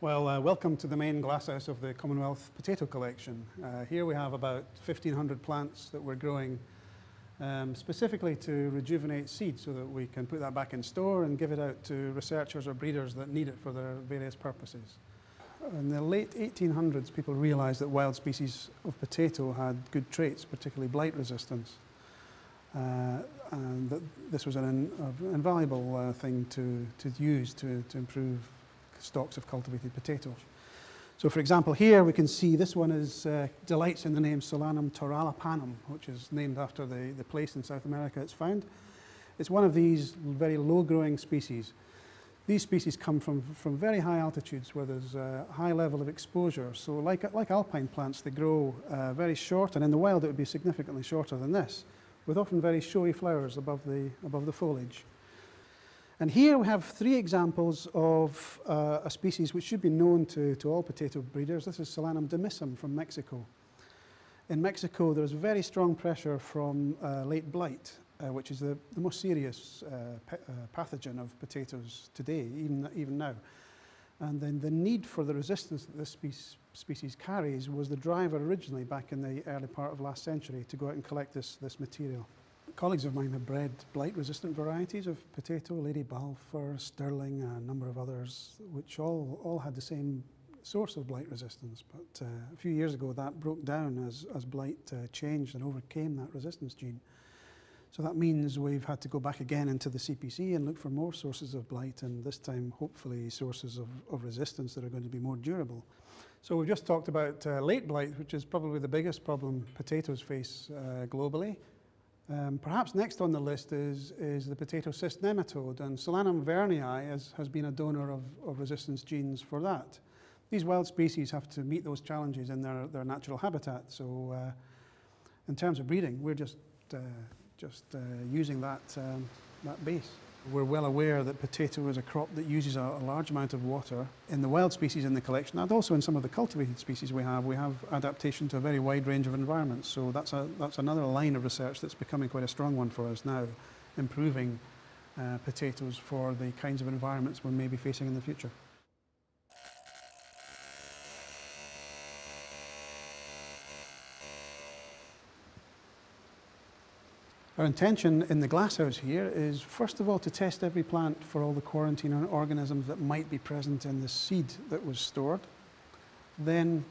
Welcome to the main glasshouse of the Commonwealth potato collection. Here we have about 1,500 plants that we're growing specifically to rejuvenate seed so that we can put that back in store and give it out to researchers or breeders that need it for their various purposes. In the late 1800s, people realized that wild species of potato had good traits, particularly blight resistance. And that this was an invaluable thing to use to improve stocks of cultivated potatoes. So for example, here we can see this one delights in the name Solanum toralapanum, which is named after the place in South America it's found. It's one of these very low-growing species. These species come from very high altitudes where there's a high level of exposure. So like alpine plants, they grow very short, and in the wild it would be significantly shorter than this, with often very showy flowers above the foliage. And here we have three examples of a species which should be known to all potato breeders. This is Solanum demissum from Mexico. In Mexico, there is very strong pressure from late blight, which is the most serious pathogen of potatoes today, even now. And then the need for the resistance that this species carries was the driver originally back in the early part of last century to go out and collect this material. Colleagues of mine have bred blight-resistant varieties of potato, Lady Balfour, Sterling, a number of others, which all had the same source of blight resistance. But a few years ago, that broke down as blight changed and overcame that resistance gene. So that means we've had to go back again into the CPC and look for more sources of blight, and this time, hopefully, sources of resistance that are going to be more durable. So we've just talked about late blight, which is probably the biggest problem potatoes face globally. Perhaps next on the list is the potato cyst nematode, and Solanum vernii has been a donor of resistance genes for that. These wild species have to meet those challenges in their natural habitat, so in terms of breeding, we're just using that base. We're well aware that potato is a crop that uses a large amount of water. In the wild species in the collection, and also in some of the cultivated species we have adaptation to a very wide range of environments. So that's another line of research that's becoming quite a strong one for us now, improving potatoes for the kinds of environments we may be facing in the future. Our intention in the glasshouse here is, first of all, to test every plant for all the quarantine organisms that might be present in the seed that was stored. Then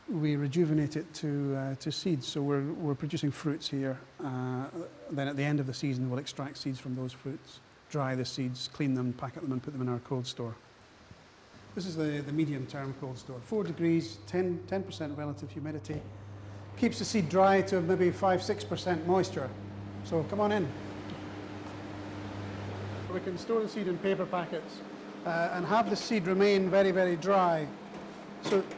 we rejuvenate it to seeds. So we're producing fruits here. Then at the end of the season, we'll extract seeds from those fruits, dry the seeds, clean them, packet them, and put them in our cold store. This is the medium-term cold store. 4 degrees, 10% relative humidity. Keeps the seed dry to maybe 5–6% moisture. So come on in. We can store the seed in paper packets and have the seed remain very, very dry.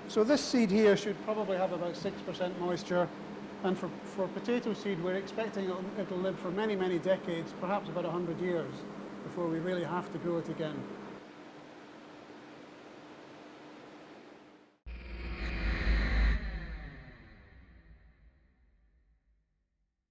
So this seed here should probably have about 6% moisture. And for potato seed, we're expecting it'll live for many, many decades, perhaps about 100 years, before we really have to grow it again.